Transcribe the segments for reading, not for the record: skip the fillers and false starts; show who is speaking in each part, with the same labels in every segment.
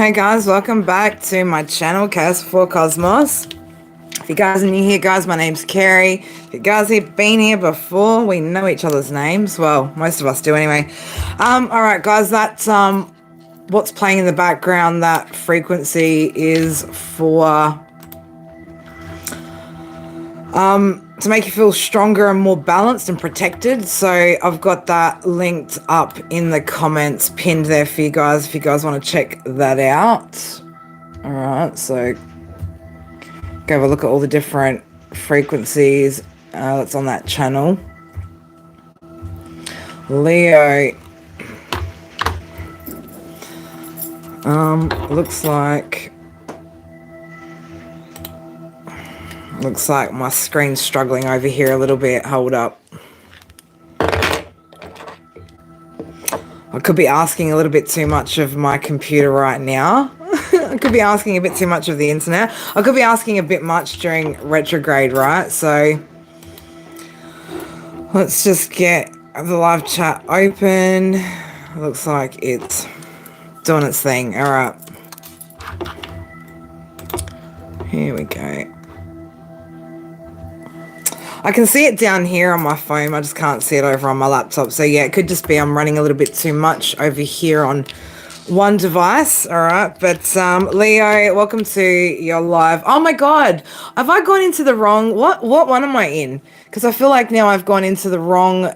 Speaker 1: Hey guys, welcome back to my channel, Chaos for Cosmos. If you guys are new here, guys, my name's Carrie. If you guys have been here before, we know each other's names. Well, most of us do anyway. Alright guys, that's what's playing in the background. That frequency is for to make you feel stronger and more balanced and protected. So I've got that linked up in the comments, pinned there for you guys if you guys want to check that out. All right, so go have a look at all the different frequencies that's on that channel. Leo, looks like my screen's struggling over here a little bit. Hold up. I could be asking a little bit too much of my computer right now. I could be asking a bit too much of the internet. I could be asking a bit much during retrograde, right? So let's just get the live chat open. Looks like it's doing its thing. All right. Here we go. I can see it down here on my phone. I just can't see it over on my laptop. So yeah, it could just be I'm running a little bit too much over here on one device. All right. But Leo, welcome to your live. Oh my God. Have I gone into the wrong, what one am I in? Because I feel like now I've gone into the wrong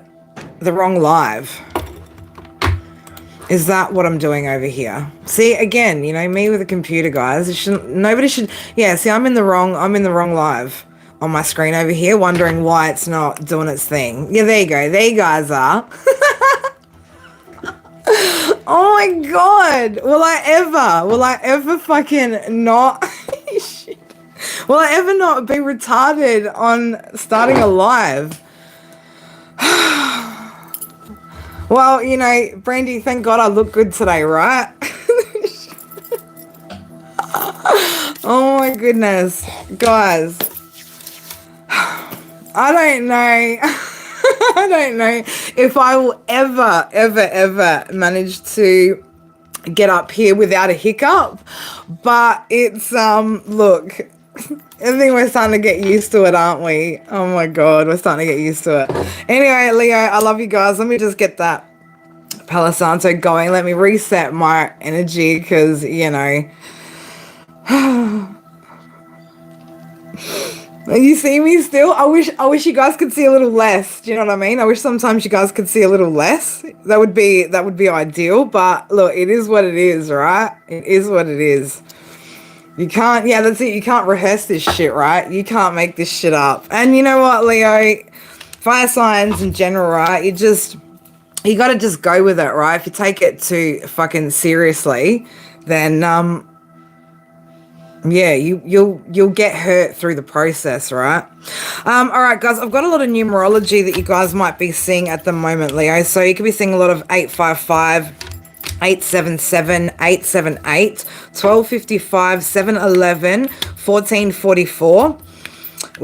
Speaker 1: live. Is that what I'm doing over here? See, again, you know, me with a computer, guys. Nobody should, yeah, see, I'm in the wrong live on my screen over here, wondering why it's not doing its thing. Yeah, there you go. There you guys are. Oh my God. Will I ever fucking not, will I ever not be retarded on starting a live? Well, you know, Brandy, thank God I look good today, right? Oh my goodness. Guys, I don't know. I don't know if I will ever manage to get up here without a hiccup. But it's, look, I think we're starting to get used to it, aren't we? Oh my God, we're starting to get used to it. Anyway, Leo, I love you guys. Let me just get that Palo Santo going. Let me reset my energy because, you know, you see me still? I wish you guys could see a little less. Do you know what I mean? I wish sometimes you guys could see a little less. That would be ideal. But look, it is what it is, right? It is what it is. You can't, yeah, that's it. You can't rehearse this shit, right? You can't make this shit up. And you know what, Leo? Fire signs in general, right? You got to just go with it, right? If you take it too fucking seriously, then, yeah, you'll get hurt through the process, right? All right, guys, I've got a lot of numerology that you guys might be seeing at the moment, Leo. So you could be seeing a lot of 855, 877, 878, 1255, 711, 1444.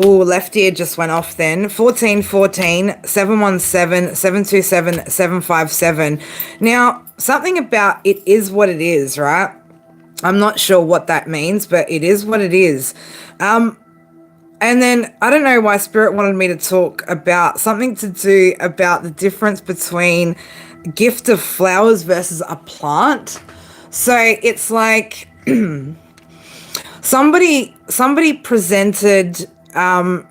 Speaker 1: Ooh, left ear just went off then. 1414, 717, 727, 757. Now, something about it is what it is, right? I'm not sure what that means, but it is what it is. And then I don't know why Spirit wanted me to talk about something to do about the difference between a gift of flowers versus a plant. So it's like somebody presented, imagine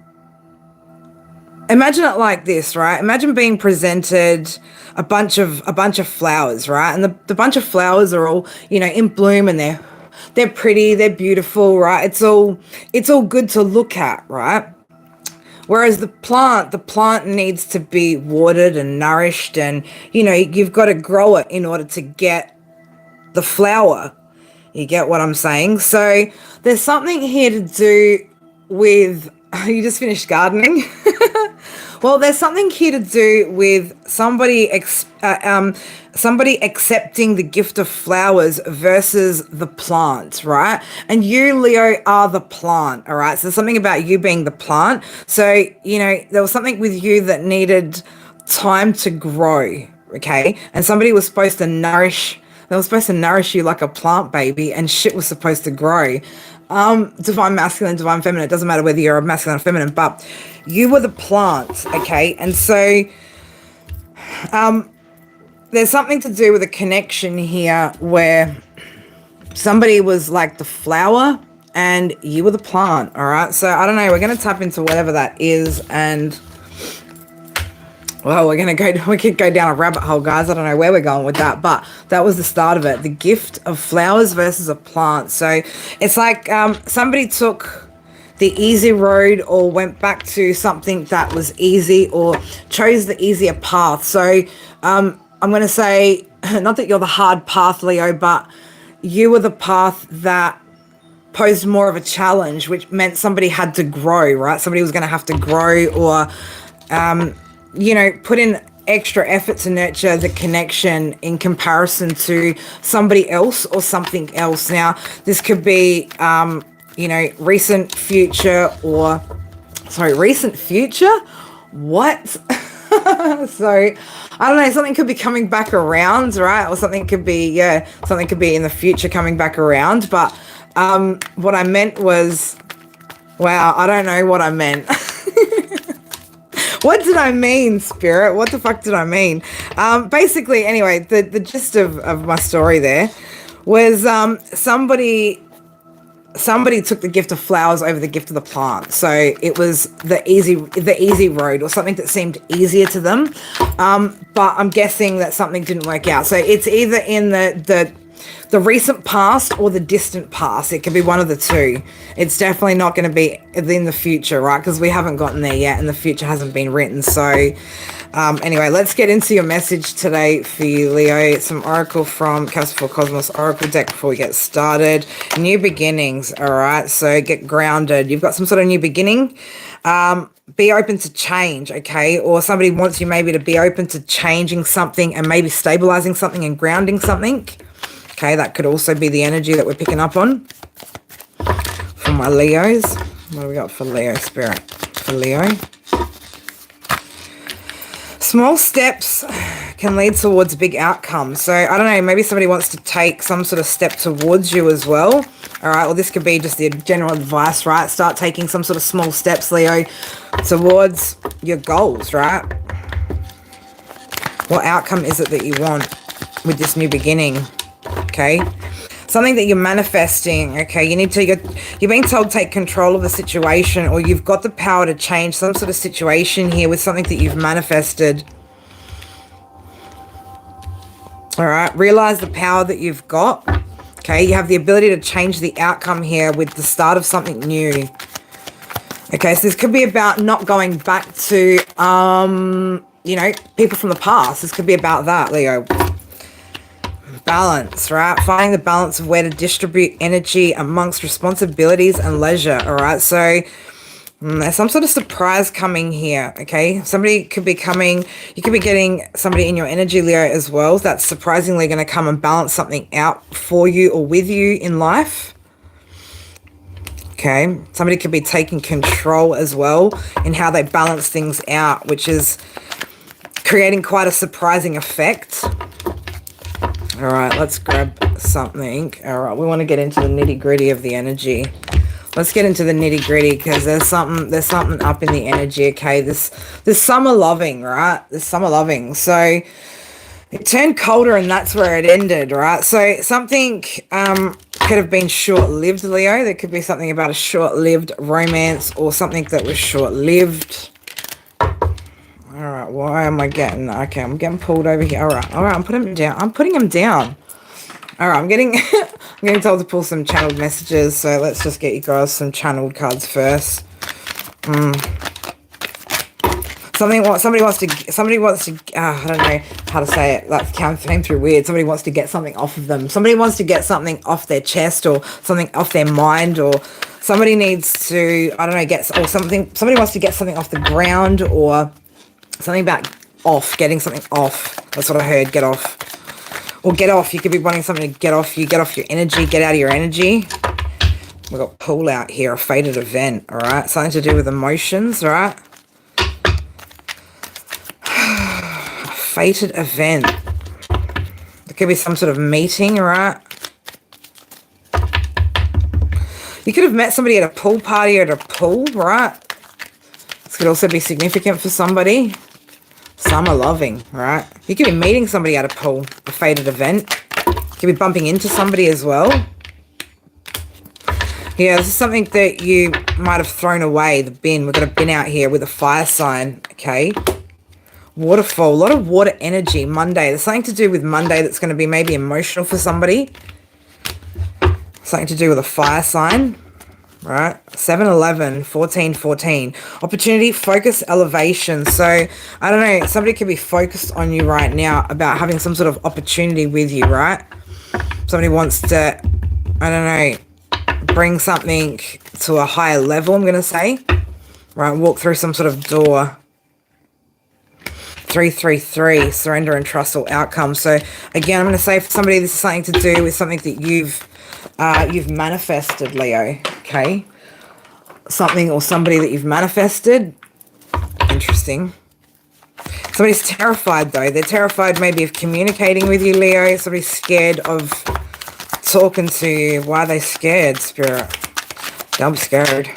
Speaker 1: it like this, right? Imagine being presented a bunch of flowers, right? And the bunch of flowers are all, you know, in bloom, and they're pretty, they're beautiful, right? It's all good to look at, right? Whereas the plant needs to be watered and nourished, and you know, you've got to grow it in order to get the flower. You get what I'm saying? So there's something here to do with, you just finished gardening? Well, there's something here to do with somebody accepting the gift of flowers versus the plant, right? And you, Leo, are the plant, all right? So there's something about you being the plant. So, you know, there was something with you that needed time to grow, okay? And somebody was supposed to nourish They were supposed to nourish you like a plant baby, and shit was supposed to grow. Divine masculine, divine feminine. It doesn't matter whether you're a masculine or feminine, but you were the plant, okay? And so there's something to do with a connection here where somebody was like the flower and you were the plant, all right? So I don't know, we're going to tap into whatever that is, and well, we could go down a rabbit hole, guys. I don't know where we're going with that, but that was the start of it. The gift of flowers versus a plant. So it's like somebody took the easy road or went back to something that was easy or chose the easier path. So I'm going to say, not that you're the hard path, Leo, but you were the path that posed more of a challenge, which meant somebody had to grow, right? Somebody was going to have to grow or, you know, put in extra effort to nurture the connection in comparison to somebody else or something else. Now, this could be, you know, recent future or, sorry, recent future? What? So, I don't know, something could be coming back around, right? Or something could be, yeah, something could be in the future coming back around. But what I meant was, wow, I don't know what I meant. What did I mean, Spirit? What the fuck did I mean? Basically, anyway, the gist of my story there was somebody took the gift of flowers over the gift of the plant. So it was the easy road or something that seemed easier to them. But I'm guessing that something didn't work out. So it's either in the recent past or the distant past. It could be one of the two. It's definitely not going to be in the future, right? Because we haven't gotten there yet and the future hasn't been written. So anyway, let's get into your message today for you, Leo. Some Oracle from Castle for Cosmos Oracle deck before we get started. New beginnings, all right? So get grounded. You've got some sort of new beginning. Be open to change, okay? Or somebody wants you maybe to be open to changing something and maybe stabilizing something and grounding something. Okay, that could also be the energy that we're picking up on for my Leos. What do we got for Leo, Spirit? For Leo. Small steps can lead towards big outcomes. So, I don't know, maybe somebody wants to take some sort of step towards you as well. All right, well, this could be just the general advice, right? Start taking some sort of small steps, Leo, towards your goals, right? What outcome is it that you want with this new beginning? Okay, something that you're manifesting. Okay, you're being told to take control of the situation, or you've got the power to change some sort of situation here with something that you've manifested. All right, realize the power that you've got. Okay, you have the ability to change the outcome here with the start of something new. Okay, so this could be about not going back to you know, people from the past. This could be about that, Leo. Balance, right? Finding the balance of where to distribute energy amongst responsibilities and leisure, all right? So there's some sort of surprise coming here, okay? Somebody could be coming, you could be getting somebody in your energy, Leo, as well, that's surprisingly going to come and balance something out for you or with you in life. Okay, somebody could be taking control as well in how they balance things out, which is creating quite a surprising effect. All right, let's grab something. All right, we want to get into the nitty-gritty of the energy. Let's get into the nitty-gritty because there's something up in the energy, okay? This summer loving, right? This summer loving. So it turned colder and that's where it ended, right? So something could have been short-lived, Leo. There could be something about a short-lived romance or something that was short-lived. All right, why am I getting... Okay, I'm getting pulled over here. All right, I'm putting him down. I'm putting him down. All right, I'm getting told to pull some channeled messages, so let's just get you guys some channeled cards first. Somebody wants to, I don't know how to say it, that came through weird. Somebody wants to get something off of them. Somebody wants to get something off their chest or something off their mind, or somebody needs to, I don't know, somebody wants to get something off the ground, or something about getting something off. That's what I heard, get off. Or get off, you could be wanting something to get off you, get off your energy, get out of your energy. We've got pull out here, a fated event, all right? Something to do with emotions, all right? Fated event. Could be some sort of meeting, right? You could have met somebody at a pool party or at a pool, right? This could also be significant for somebody. Summer Lovin, right? You could be meeting somebody at a pool, a fated event. You could be bumping into somebody as well. Yeah, this is something that you might have thrown away, the bin. We've got a bin out here with a fire sign, okay? Waterfall, a lot of water energy. Monday, there's something to do with Monday that's going to be maybe emotional for somebody. Something to do with a fire sign, right? 7-11, 14-14. Opportunity, focus, elevation. So, I don't know, somebody could be focused on you right now about having some sort of opportunity with you, right? Somebody wants to, I don't know, bring something to a higher level, I'm going to say. Right, walk through some sort of door. 333, surrender and trust all outcomes. So, again, I'm going to say for somebody, this is something to do with something that you've manifested, Leo, okay? Something or somebody that you've manifested. Interesting. Somebody's terrified, though. They're terrified maybe of communicating with you, Leo. Somebody's scared of talking to you. Why are they scared, Spirit? I'm scared.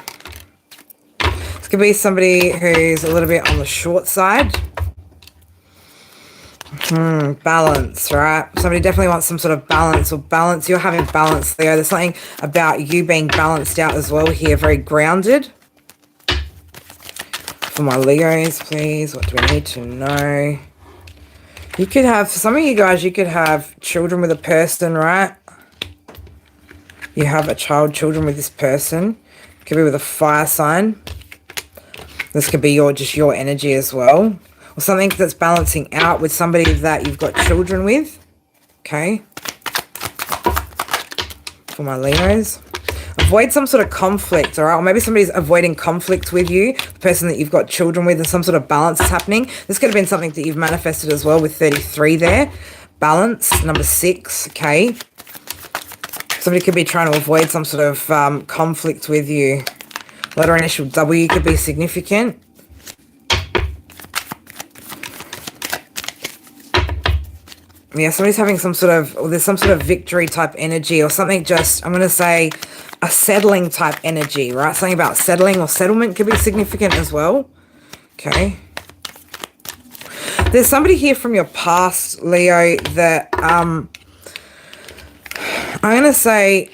Speaker 1: This could be somebody who's a little bit on the short side. Balance, right? Somebody definitely wants some sort of balance or balance. You're having balance, Leo. There's something about you being balanced out as well here. Very grounded. For my Leos, please. What do we need to know? You could have, for some of you guys, you could have children with a person, right? You have a children with this person. Could be with a fire sign. This could be just your energy as well. Or something that's balancing out with somebody that you've got children with. Okay. For my Leos. Avoid some sort of conflict, all right? Or maybe somebody's avoiding conflict with you, the person that you've got children with, and some sort of balance is happening. This could have been something that you've manifested as well with 33 there. Balance, number 6, okay? Somebody could be trying to avoid some sort of conflict with you. Letter initial W could be significant. Yeah, somebody's having some sort of, or there's some sort of victory type energy or something just, I'm going to say a settling type energy, right? Something about settling or settlement could be significant as well. Okay. There's somebody here from your past, Leo, that I'm going to say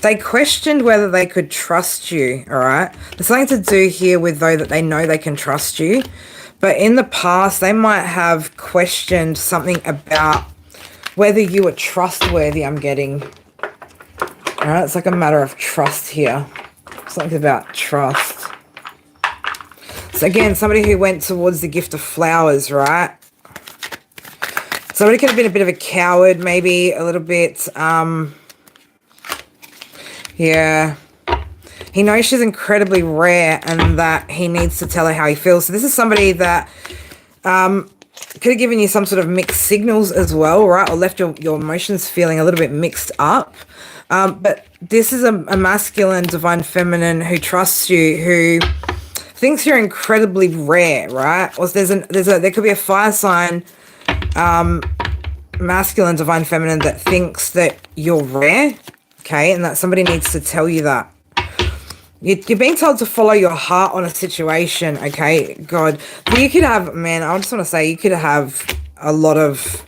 Speaker 1: they questioned whether they could trust you, all right? There's something to do here with, though, that they know they can trust you. But in the past, they might have questioned something about whether you were trustworthy, I'm getting. All right, it's like a matter of trust here. Something about trust. So again, somebody who went towards the gift of flowers, right? Somebody could have been a bit of a coward, maybe a little bit, yeah. He knows she's incredibly rare and that he needs to tell her how he feels. So this is somebody that could have given you some sort of mixed signals as well, right? Or left your emotions feeling a little bit mixed up. But this is a masculine, divine feminine who trusts you, who thinks you're incredibly rare, right? Or there could be a fire sign, masculine, divine feminine that thinks that you're rare, okay? And that somebody needs to tell you that. You're being told to follow your heart on a situation, okay? God, you could have, man, I just want to say you could have a lot of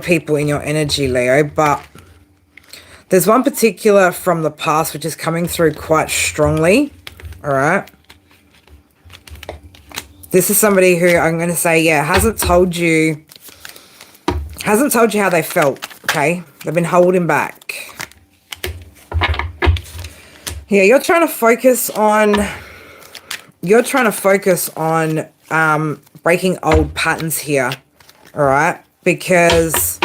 Speaker 1: people in your energy, Leo, but there's one particular from the past which is coming through quite strongly, all right? This is somebody who I'm going to say, yeah, hasn't told you how they felt, okay? They've been holding back. Yeah, you're trying to focus on breaking old patterns here, all right? Because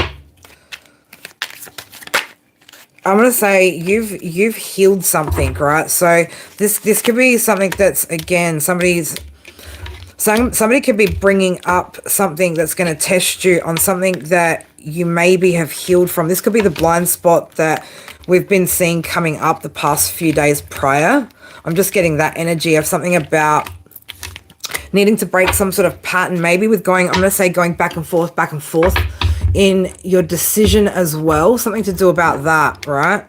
Speaker 1: I'm going to say you've healed something, right? So this could be something that's, again, somebody could be bringing up something that's going to test you on something that you maybe have healed from. This could be the blind spot that we've been seeing coming up the past few days prior. I'm just getting that energy of something about needing to break some sort of pattern, maybe with going, I'm going to say going back and forth in your decision as well. Something to do about that, right?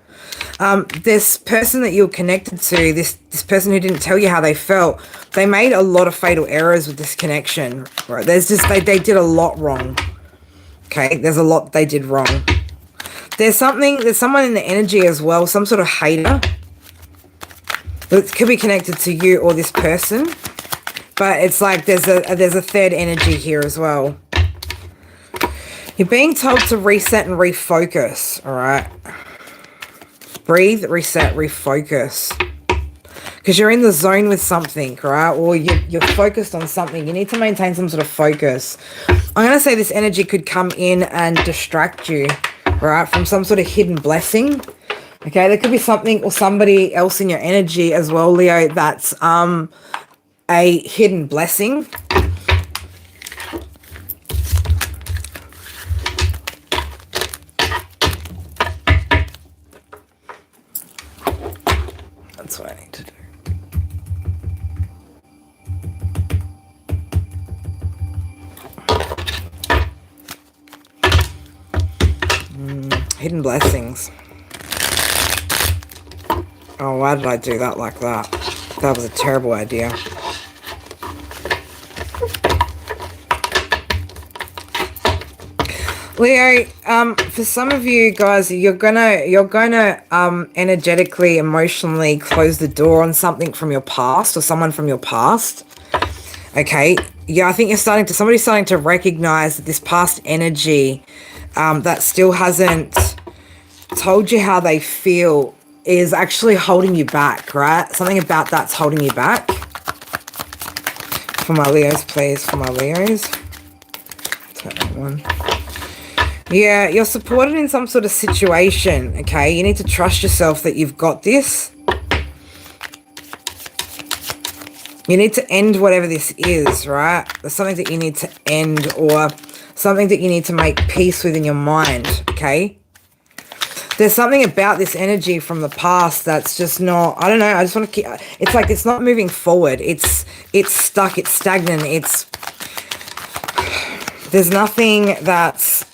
Speaker 1: This person that you're connected to, this person who didn't tell you how they felt, they made a lot of fatal errors with this connection, right? There's just, they did a lot wrong. Okay, there's a lot they did wrong. There's someone in the energy as well, some sort of hater. It could be connected to you or this person, but it's like there's a third energy here as well. You're being told to reset and refocus, all right? Breathe, reset, refocus. Because you're in the zone with something, right? Or you're focused on something. You need to maintain some sort of focus. I'm going to say this energy could come in and distract you, right? From some sort of hidden blessing. Okay, there could be something or somebody else in your energy as well, Leo, that's a hidden blessing. That's what I need to do. Hidden blessings. Oh, why did I do that like that? That was a terrible idea. Leo, for some of you guys, you're gonna energetically, emotionally close the door on something from your past or someone from your past. Okay, yeah, I think somebody's starting to recognize that this past energy that still hasn't told you how they feel is actually holding you back, right? Something about that's holding you back. For my Leos, please, for my Leos. Take that one. Yeah, you're supported in some sort of situation, okay? You need to trust yourself that you've got this. You need to end whatever this is, right? There's something that you need to end or something that you need to make peace with in your mind, okay? There's something about this energy from the past that's just not, I don't know, I just want to keep, it's like it's not moving forward. It's stuck, it's stagnant, there's nothing that's,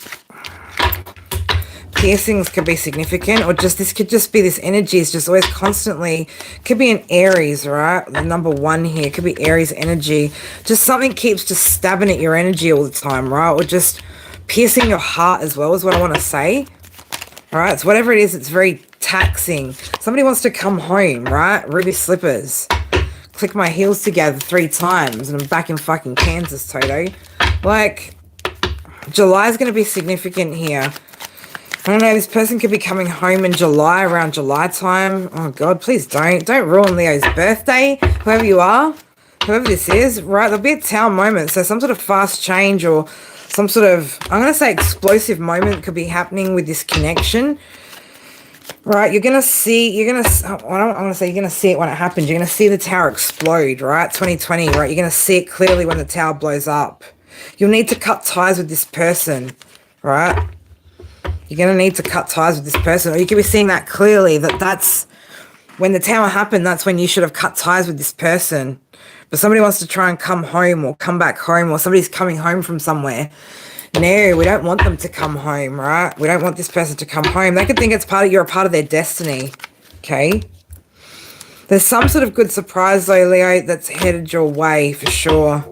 Speaker 1: piercings could be significant, or just this could just be this energy is just always constantly, could be an Aries, right? The number 1 here could be Aries energy. Just something keeps just stabbing at your energy all the time, right? Or just piercing your heart as well is what I want to say. All right, it's whatever it is, it's very taxing. Somebody wants to come home, right? Ruby slippers. Click my heels together 3 times and I'm back in fucking Kansas, Toto. Like, July is going to be significant here. I don't know, this person could be coming home in July, around July time. Oh, God, please don't. Don't ruin Leo's birthday, whoever you are, whoever this is, right? There'll be a town moment, so some sort of fast change or some sort of, I'm going to say explosive moment could be happening with this connection. Right, you're going to see, I want to say you're going to see it when it happens. You're going to see the tower explode, right? 2020, right? You're going to see it clearly when the tower blows up. You'll need to cut ties with this person, right? You're going to need to cut ties with this person. Or you could be seeing that clearly, that's when the tower happened, that's when you should have cut ties with this person. But somebody wants to try and come home or come back home, or somebody's coming home from somewhere. No, we don't want them to come home, right? We don't want this person to come home. They could think you're a part of their destiny, okay? There's some sort of good surprise, though, Leo, that's headed your way for sure.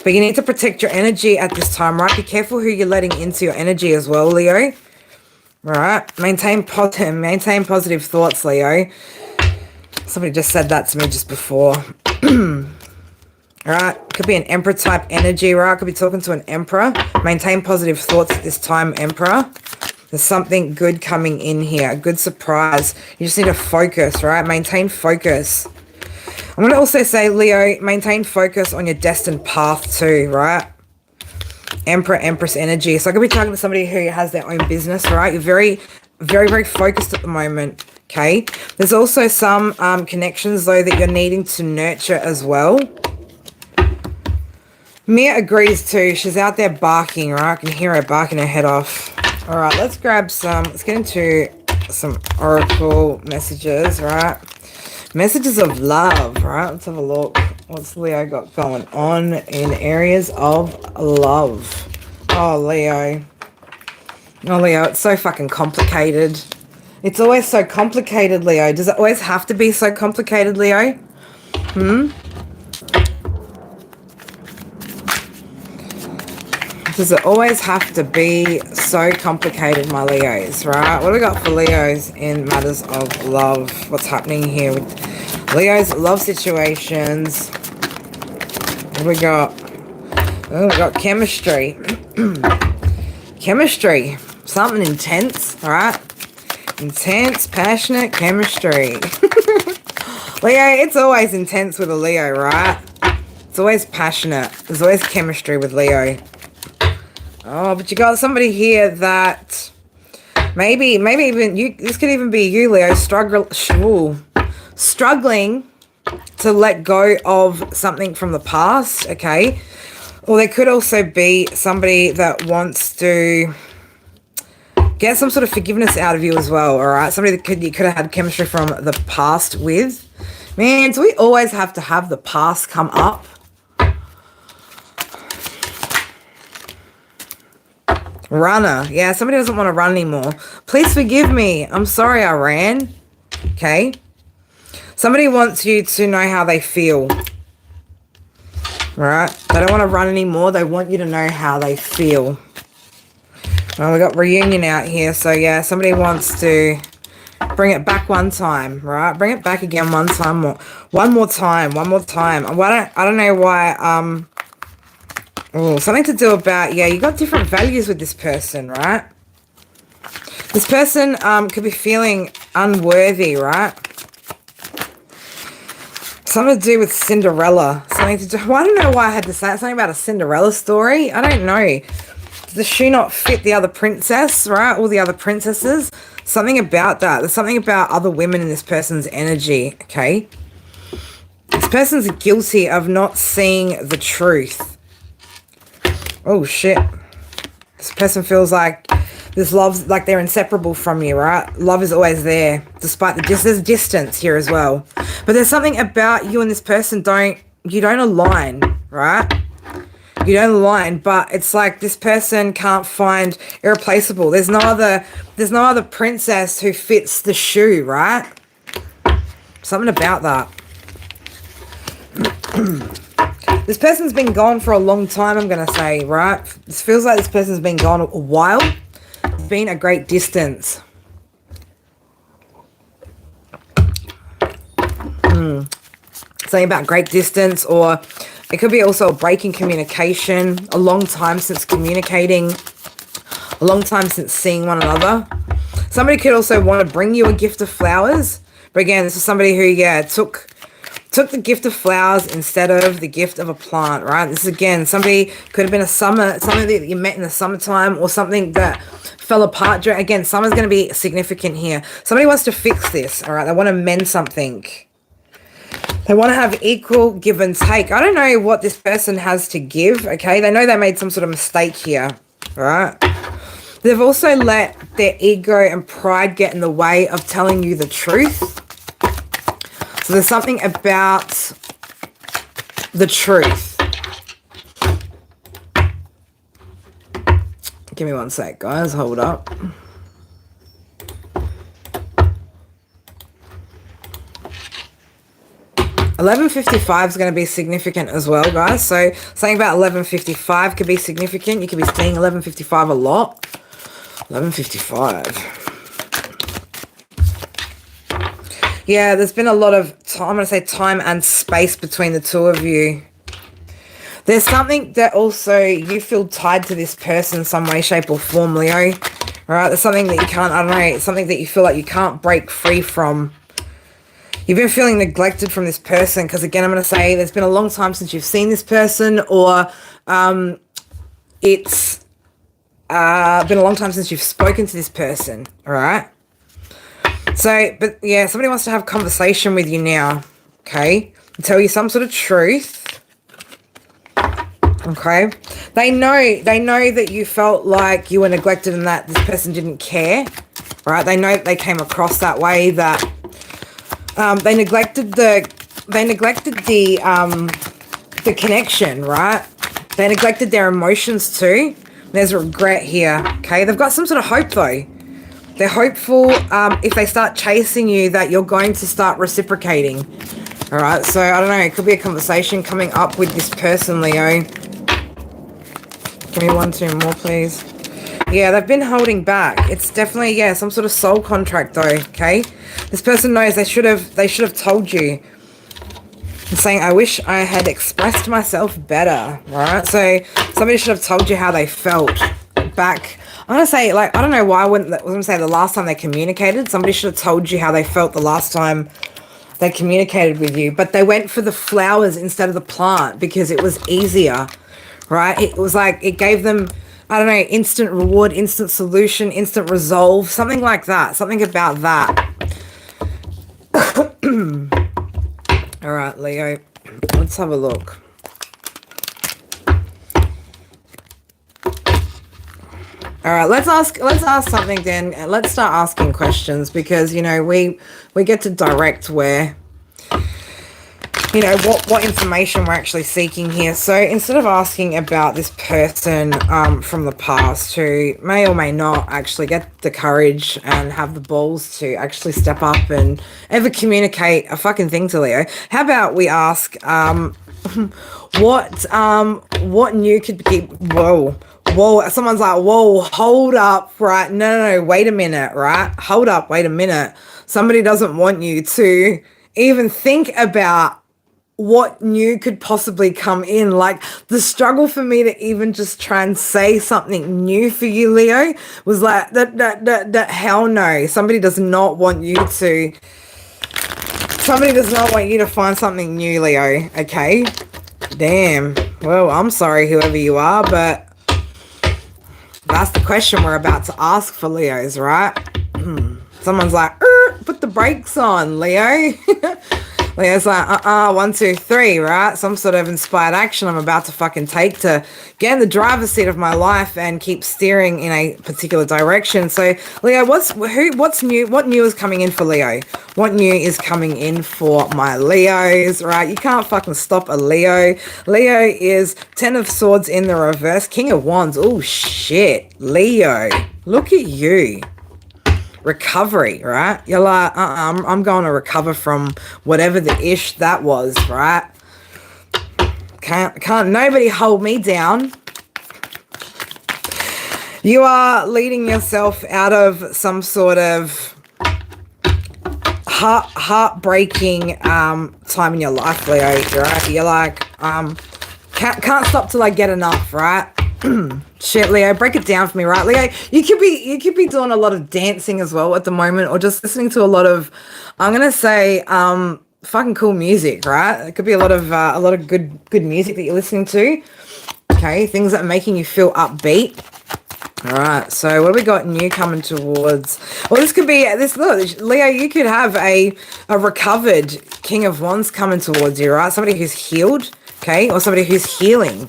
Speaker 1: But you need to protect your energy at this time, right? Be careful who you're letting into your energy as well, Leo. Right, maintain positive thoughts, Leo. Somebody just said that to me just before. Alright, could be an Emperor type energy, right? Could be talking to an Emperor. Maintain positive thoughts at this time, Emperor. There's something good coming in here, a good surprise. You just need to focus, right? Maintain focus. I'm going to also say, Leo, maintain focus on your destined path too, right? Emperor, Empress energy. So I could be talking to somebody who has their own business, right? You're very, very, very focused at the moment, okay? There's also some connections, though, that you're needing to nurture as well. Mia agrees too. She's out there barking, right? I can hear her barking her head off. All right, let's get into some oracle messages, right? Messages of love, right? Let's have a look. What's Leo got going on in areas of love? Oh, Leo. Oh, Leo, it's so fucking complicated. It's always so complicated, Leo. Does it always have to be so complicated, Leo? Does it always have to be so complicated, my Leos, right? What do we got for Leos in matters of love? What's happening here with Leos' love situations? What do we got? Oh, we got chemistry. Chemistry. Something intense, all right? Intense, passionate chemistry. Leo, it's always intense with a Leo, right? It's always passionate. There's always chemistry with Leo. Oh, but you got somebody here that maybe even you, this could even be you, Leo, struggling to let go of something from the past, okay? Or there could also be somebody that wants to get some sort of forgiveness out of you as well, all right? Somebody that you could have had chemistry from the past with. Man, do we always have to have the past come up? Runner. Yeah, somebody doesn't want to run anymore. Please forgive me. I'm sorry I ran. Okay? Somebody wants you to know how they feel. Right? They don't want to run anymore. They want you to know how they feel. Well, we got reunion out here. So, yeah, somebody wants to bring it back one time. Right? Bring it back again one time more. One more time. I don't know why... Oh, something to do about, yeah, you got different values with this person, right? This person could be feeling unworthy, right? Something to do with Cinderella. Something to do, well, I don't know why I had to say something about a Cinderella story. I don't know. Does the shoe not fit the other princess, right? All the other princesses? Something about that. There's something about other women in this person's energy, okay? This person's guilty of not seeing the truth. Oh, shit. This person feels like this love's like they're inseparable from you, right? Love is always there, despite there's distance here as well. But there's something about you and this person you don't align, right? You don't align, but it's like this person can't find irreplaceable. There's no other princess who fits the shoe, right? Something about that. This person's been gone for a long time, I'm going to say, right? This feels like this person's been gone a while. It's been a great distance. Something about great distance, or it could be also a break in communication, a long time since communicating, a long time since seeing one another. Somebody could also want to bring you a gift of flowers. But again, this is somebody who, yeah, took the gift of flowers instead of the gift of a plant, right? This is, again, somebody could have been something that you met in the summertime, or something that fell apart. Again, summer's going to be significant here. Somebody wants to fix this, all right? They want to mend something. They want to have equal give and take. I don't know what this person has to give, okay? They know they made some sort of mistake here, right? They've also let their ego and pride get in the way of telling you the truth. So there's something about the truth. Give me one sec, guys. Hold up. $11.55 is going to be significant as well, guys. So something about $11.55 could be significant. You could be seeing $11.55 a lot. $11.55. Yeah, there's been a lot of time, I'm going to say time and space between the two of you. There's something that also you feel tied to this person in some way, shape or form, Leo. Right? There's something that you can't, I don't know, it's something that you feel like you can't break free from. You've been feeling neglected from this person because, again, I'm going to say there's been a long time since you've seen this person, or it's been a long time since you've spoken to this person, all right? So, but yeah, somebody wants to have a conversation with you now, okay? And tell you some sort of truth, okay? They know that you felt like you were neglected and that this person didn't care, right? They know that they came across that way, that they neglected the connection, right? They neglected their emotions too. There's regret here, okay? They've got some sort of hope, though. They're hopeful if they start chasing you that you're going to start reciprocating. All right, so I don't know. It could be a conversation coming up with this person, Leo. Give me 1, 2 more, please. Yeah, they've been holding back. It's definitely, yeah, some sort of soul contract, though, okay? This person knows they should have told you. And saying, I wish I had expressed myself better, right? So somebody should have told you how they felt back. I'm going to say, like, I don't know why I was going to say the last time they communicated. Somebody should have told you how they felt the last time they communicated with you. But they went for the flowers instead of the plant because it was easier, right? It was like, it gave them, I don't know, instant reward, instant solution, instant resolve, something like that. Something about that. All right, Leo, let's have a look. All right, let's ask something then. Let's start asking questions because, you know, we get to direct where, you know, what information we're actually seeking here. So instead of asking about this person from the past who may or may not actually get the courage and have the balls to actually step up and ever communicate a fucking thing to Leo, how about we ask what new could be, whoa, someone's like, whoa, hold up, right? No, wait a minute, right? Hold up, wait a minute. Somebody doesn't want you to even think about what new could possibly come in. Like, the struggle for me to even just try and say something new for you, Leo, was like, that hell no. Somebody does not want you to find something new, Leo, okay? Damn. Well, I'm sorry, whoever you are, but that's the question we're about to ask for Leos, right? Someone's like, put the brakes on, Leo. Leo's like, 1, 2, 3, right? Some sort of inspired action I'm about to fucking take to get in the driver's seat of my life and keep steering in a particular direction. So, Leo, what's new? What new is coming in for Leo? What new is coming in for my Leos, right? You can't fucking stop a Leo. Leo is 10 of Swords in the reverse, King of Wands. Oh, shit. Leo, look at you. Recovery, right? You're like, I'm going to recover from whatever the ish that was, right? Can't nobody hold me down. You are leading yourself out of some sort of heartbreaking time in your life, Leo, right? You're like, can't stop till I get enough, right? Shit, Leo, break it down for me, right? Leo, you could be doing a lot of dancing as well at the moment, or just listening to a lot of, I'm gonna say, fucking cool music, right? It could be a lot of good music that you're listening to. Okay, things that are making you feel upbeat. All right, so what have we got new coming towards? Well, this could be this. Look, Leo, you could have a recovered King of Wands coming towards you, right? Somebody who's healed, okay, or somebody who's healing.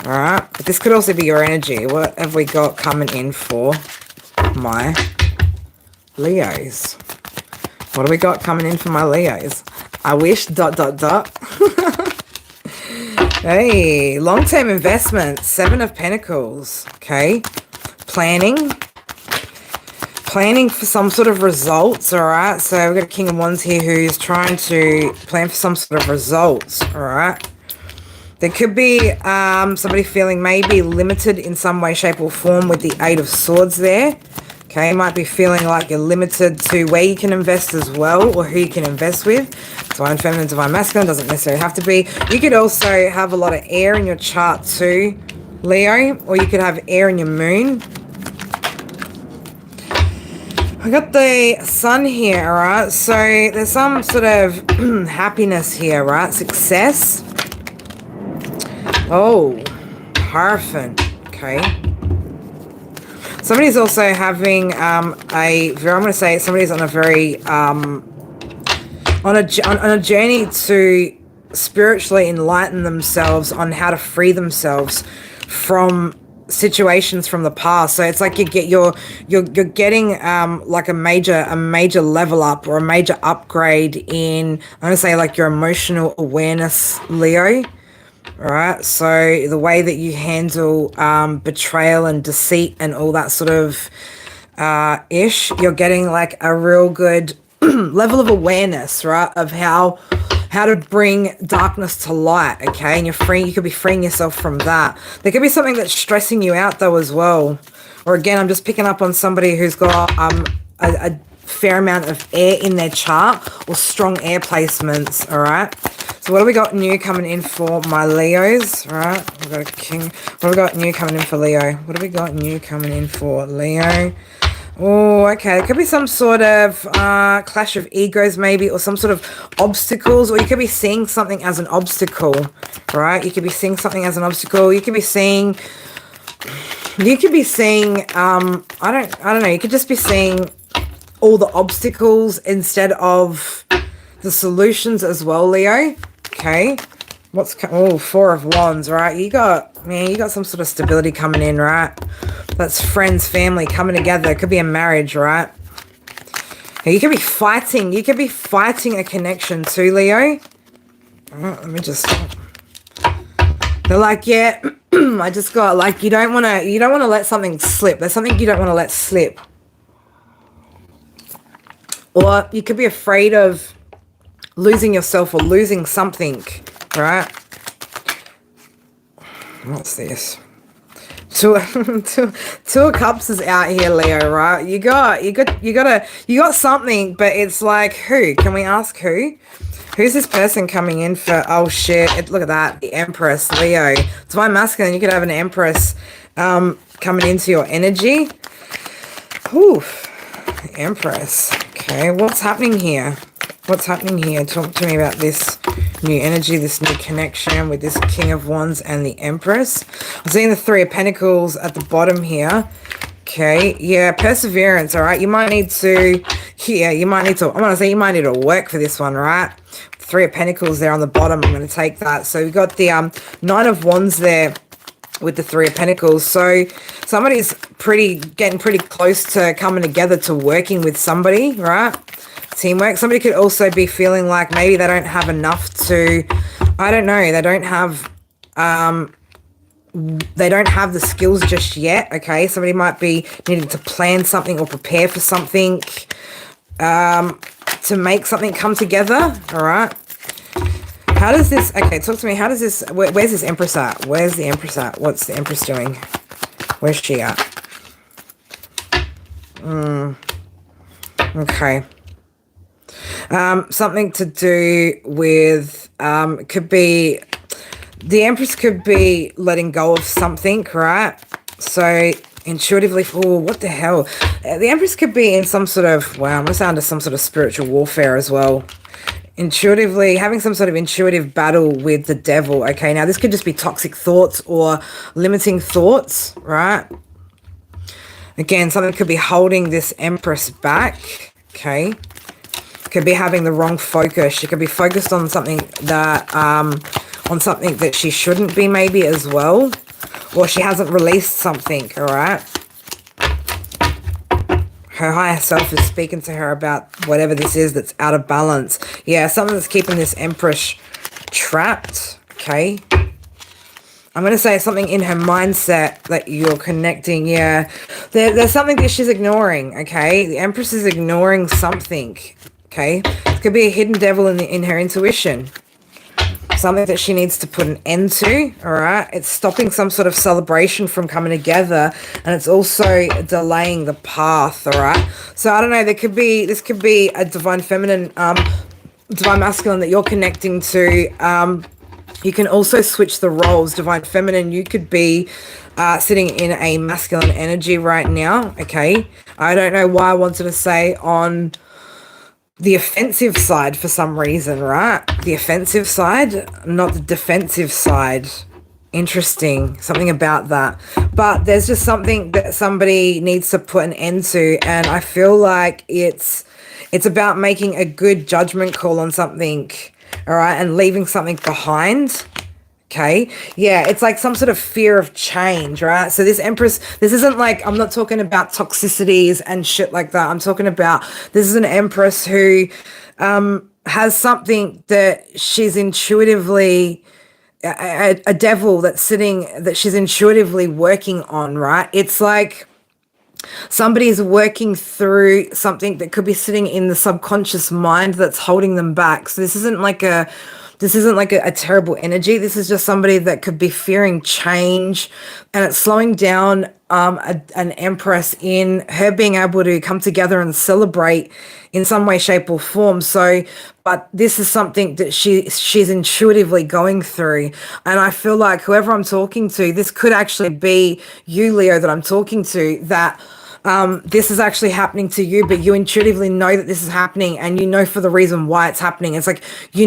Speaker 1: All right, but this could also be your energy. What have we got coming in for my Leos? What have we got coming in for my Leos? I wish ... Hey, long-term investment, 7 of Pentacles. Okay, planning for some sort of results. All right, so we've got a King of Wands here who's trying to plan for some sort of results. All right. There could be somebody feeling maybe limited in some way, shape, or form with the 8 of Swords there. Okay, you might be feeling like you're limited to where you can invest as well, or who you can invest with. Divine Feminine, Divine Masculine, doesn't necessarily have to be. You could also have a lot of air in your chart too, Leo, or you could have air in your moon. I got the Sun here, all right? So there's some sort of happiness here, right? Success. Oh, Hierophant. Okay. Somebody's also having I'm going to say somebody's on a very on a journey to spiritually enlighten themselves on how to free themselves from situations from the past. So it's like you're getting like a major level up or a major upgrade in, I'm going to say, like your emotional awareness, Leo. All right. So the way that you handle betrayal and deceit and all that sort of ish, you're getting like a real good level of awareness, right? Of how to bring darkness to light, okay? And you could be freeing yourself from that. There could be something that's stressing you out though as well. Or again, I'm just picking up on somebody who's got a fair amount of air in their chart or strong air placements, all right? So what have we got new coming in for my Leos, all right? We've got a king. What have we got new coming in for Leo? What have we got new coming in for Leo? Oh, okay. It could be some sort of clash of egos maybe, or some sort of obstacles, or you could be seeing something as an obstacle, right? You could be seeing something as an obstacle. You could be seeing I don't know, you could just be seeing all the obstacles instead of the solutions as well, Leo. Okay. Four of Wands, right? You got some sort of stability coming in, right? That's friends, family coming together. It could be a marriage, right? You could be fighting. You could be fighting a connection too, Leo. Let me just. They're like, yeah, I just got like you don't want to let something slip. There's something you don't want to let slip. Or you could be afraid of losing yourself or losing something, right? What's this? Two of Cups is out here, Leo, right? You got something, but it's like who? Can we ask who? Who's this person coming in for? Oh shit! Look at that, the Empress, Leo. Divine Masculine. You could have an Empress coming into your energy. Whew. Empress. Okay, what's happening here? What's happening here? Talk to me about this new energy, this new connection with this King of Wands and the Empress. I'm seeing the Three of Pentacles at the bottom here. Okay, yeah, perseverance, all right? You might need to, I'm going to say you might need to work for this one, right? Three of Pentacles there on the bottom. I'm going to take that. So we've got the Nine of Wands there with the Three of Pentacles. So somebody's getting pretty close to coming together to working with somebody, right? Teamwork. Somebody could also be feeling like maybe they don't have enough to, I don't know, they don't have the skills just yet, okay? Somebody might be needing to plan something or prepare for something to make something come together, all right? How does this, okay, talk to me, how does this, where's this Empress at? Where's the Empress at? What's the Empress doing? Where's she at? Okay. Something to do with, could be, the Empress could be letting go of something, right? So intuitively, oh, what the hell? The Empress could be in some sort of, wow, I'm going to sound to some sort of spiritual warfare as well. Intuitively, having some sort of intuitive battle with the devil, okay? Now, this could just be toxic thoughts or limiting thoughts, right? Again, something could be holding this Empress back, okay? Could be having the wrong focus. She could be focused on something that she shouldn't be maybe as well. Or she hasn't released something, all right? Her higher self is speaking to her about whatever this is that's out of balance. Yeah, something that's keeping this Empress trapped, okay? I'm going to say something in her mindset that you're connecting, yeah. There's something that she's ignoring, okay? The Empress is ignoring something, okay? It could be a hidden devil in her intuition. Something that she needs to put an end to, all right? It's stopping some sort of celebration from coming together, and it's also delaying the path, all right? So I don't know, this could be a divine feminine, divine masculine that you're connecting to. You can also switch the roles. Divine feminine, you could be sitting in a masculine energy right now, okay? I don't know why I wanted to say on the offensive side for some reason, right? The offensive side, not the defensive side. Interesting. Something about that. But there's just something that somebody needs to put an end to, and I feel like it's about making a good judgment call on something, all right, and leaving something behind. Okay. Yeah. It's like some sort of fear of change, right? So this Empress, this isn't like, I'm not talking about toxicities and shit like that. I'm talking about, this is an Empress who has something that she's intuitively a devil that's sitting, that she's intuitively working on, right? It's like somebody's working through something that could be sitting in the subconscious mind that's holding them back. So this isn't like a terrible energy. This is just somebody that could be fearing change, and it's slowing down an empress in her being able to come together and celebrate in some way, shape, or form. So, but this is something that she's intuitively going through, and I feel like whoever I'm talking to, this could actually be you, Leo, that I'm talking to. That this is actually happening to you, but you intuitively know that this is happening, and you know for the reason why it's happening. It's like you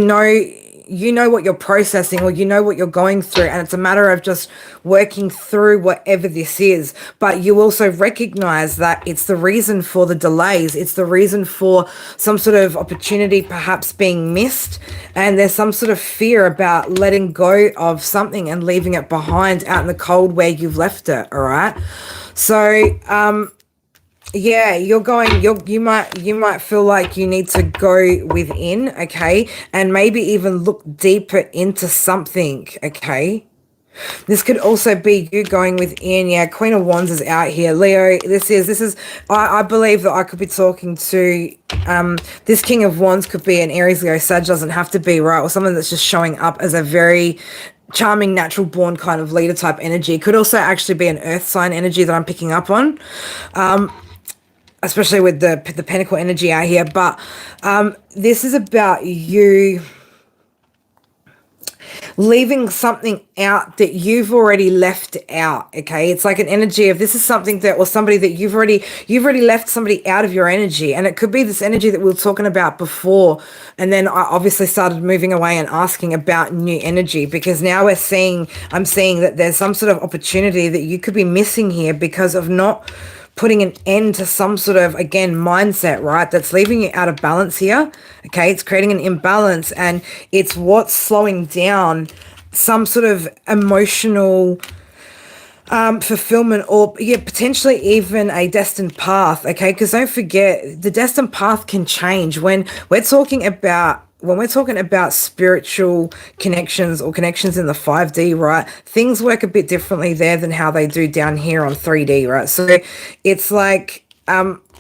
Speaker 1: know what you're processing, or you know what you're going through, and it's a matter of just working through whatever this is. But you also recognize that it's the reason for the delays, it's the reason for some sort of opportunity perhaps being missed, and there's some sort of fear about letting go of something and leaving it behind out in the cold where you've left it. All right, so yeah, you might feel like you need to go within, okay, and maybe even look deeper into something, okay. This could also be you going within. Yeah, Queen of Wands is out here, Leo. This is I believe that I could be talking to this King of Wands could be an Aries, Leo, Sag, doesn't have to be, right, or someone that's just showing up as a very charming, natural born kind of leader type energy. It could also actually be an earth sign energy that I'm picking up on, especially with the pentacle energy out here. But this is about you leaving something out that you've already left out, okay. It's like an energy of, this is something that, or somebody that you've already left somebody out of your energy, and it could be this energy that we were talking about before, and then I obviously started moving away and asking about new energy, because now I'm seeing that there's some sort of opportunity that you could be missing here because of not putting an end to some sort of, again, mindset, right, that's leaving you out of balance here, okay. It's creating an imbalance, and it's what's slowing down some sort of emotional fulfillment, or yeah, potentially even a destined path, okay. Because don't forget, the destined path can change when we're talking about spiritual connections, or connections in the 5D, right? Things work a bit differently there than how they do down here on 3D, right? So it's like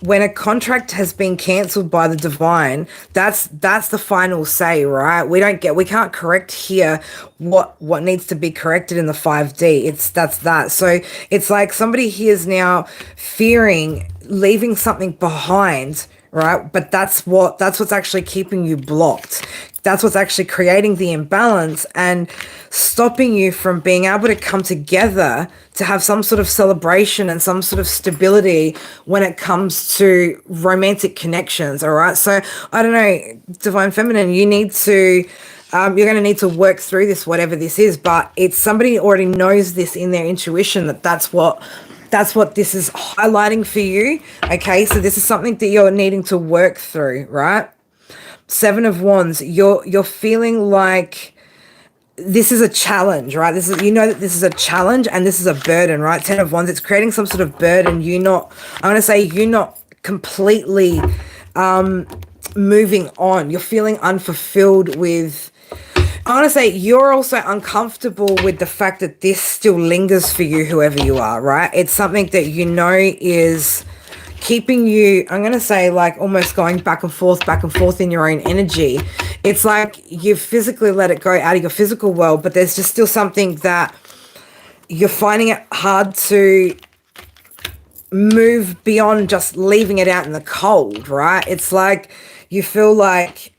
Speaker 1: when a contract has been cancelled by the divine, that's the final say, right? We can't correct here what needs to be corrected in the 5D. That's that. So it's like somebody here is now fearing leaving something behind, right? But that's what's actually keeping you blocked. That's what's actually creating the imbalance and stopping you from being able to come together to have some sort of celebration and some sort of stability when it comes to romantic connections. All right. So I don't know, Divine Feminine, you're going to need to work through this, whatever this is, but it's somebody already knows this in their intuition, that's what this is highlighting for you, okay? So this is something that you're needing to work through, right? 7 of Wands, you're feeling like this is a challenge, right? That this is a challenge and this is a burden, right? 10 of Wands, it's creating some sort of burden. You're not completely moving on. You're feeling unfulfilled with, I want to say you're also uncomfortable with the fact that this still lingers for you, whoever you are, right? It's something that you know is keeping you, I'm going to say, like almost going back and forth in your own energy. It's like you've physically let it go out of your physical world, but there's just still something that you're finding it hard to move beyond just leaving it out in the cold, right? It's like you feel like,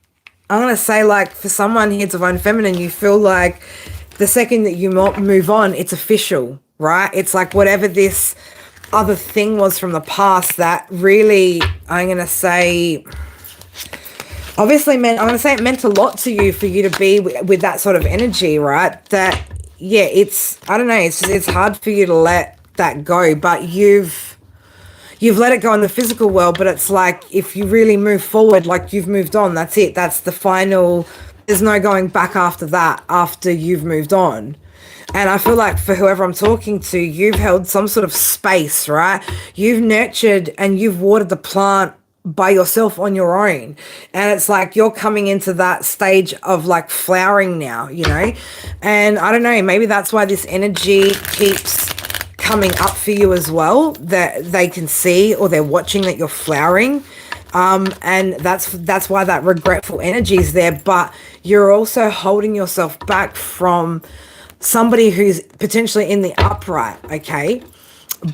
Speaker 1: I'm going to say, like, for someone here, Divine Feminine, you feel like the second that you move on, it's official, right? It's like whatever this other thing was from the past that really, I'm going to say, obviously I'm going to say it meant a lot to you for you to be with that sort of energy, right? That, yeah, I don't know, it's hard for you to let that go, but you've let it go in the physical world, but it's like if you really move forward, like you've moved on, that's it. That's the final, there's no going back after that, after you've moved on. And I feel like for whoever I'm talking to, you've held some sort of space, right? You've nurtured and you've watered the plant by yourself on your own, and it's like you're coming into that stage of like flowering now, you know. And I don't know, maybe that's why this energy keeps coming up for you as well, that they can see, or they're watching that you're flowering. And that's why that regretful energy is there. But you're also holding yourself back from somebody who's potentially in the upright, okay,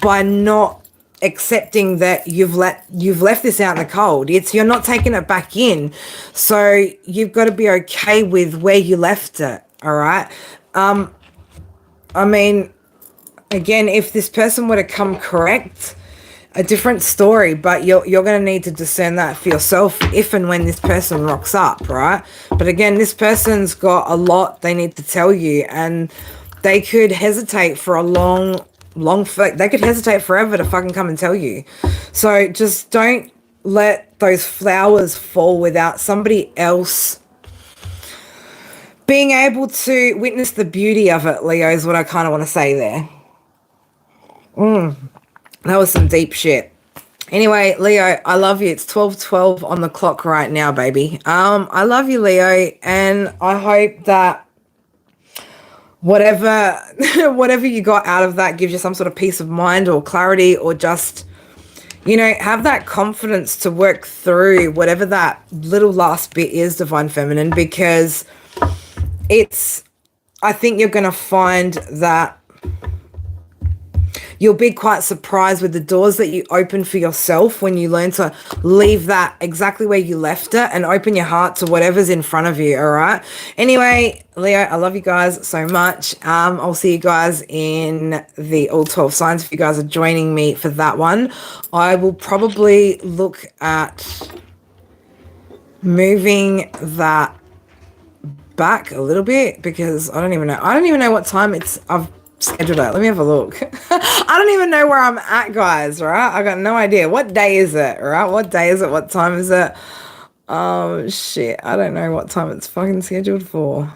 Speaker 1: by not accepting that you've left this out in the cold. You're not taking it back in, so you've got to be okay with where you left it. All right. I mean, again, if this person were to come correct, a different story, but you're going to need to discern that for yourself if and when this person rocks up, right? But again, this person's got a lot they need to tell you, and they could hesitate for a they could hesitate forever to fucking come and tell you. So just don't let those flowers fall without somebody else being able to witness the beauty of it, Leo, is what I kind of want to say there. That was some deep shit. Anyway, Leo, I love you. It's 12:12 on the clock right now, baby. I love you, Leo, and I hope that whatever you got out of that gives you some sort of peace of mind or clarity, or just, you know, have that confidence to work through whatever that little last bit is, Divine Feminine, because I think you're going to find that you'll be quite surprised with the doors that you open for yourself when you learn to leave that exactly where you left it and open your heart to whatever's in front of you, all right? Anyway, Leo, I love you guys so much. I'll see you guys in the all 12 signs if you guys are joining me for that one. I will probably look at moving that back a little bit because I don't even know what time I've scheduled it. Let me have a look. I don't even know where I'm at, guys, right? I got no idea. What day is it, right? What day is it? What time is it? Oh, shit. I don't know what time it's fucking scheduled for.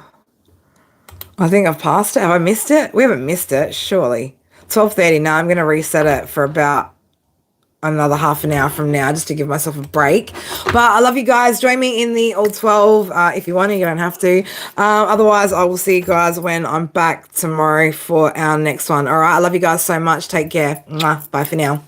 Speaker 1: I think I've passed it. Have I missed it? We haven't missed it, surely. 12:30. Now I'm going to reset it for about another half an hour from now just to give myself a break. But I love you guys. Join me in the all 12 if you want to. You don't have to. Otherwise, I will see you guys when I'm back tomorrow for our next one. All right. I love you guys so much. Take care. Mwah. Bye for now.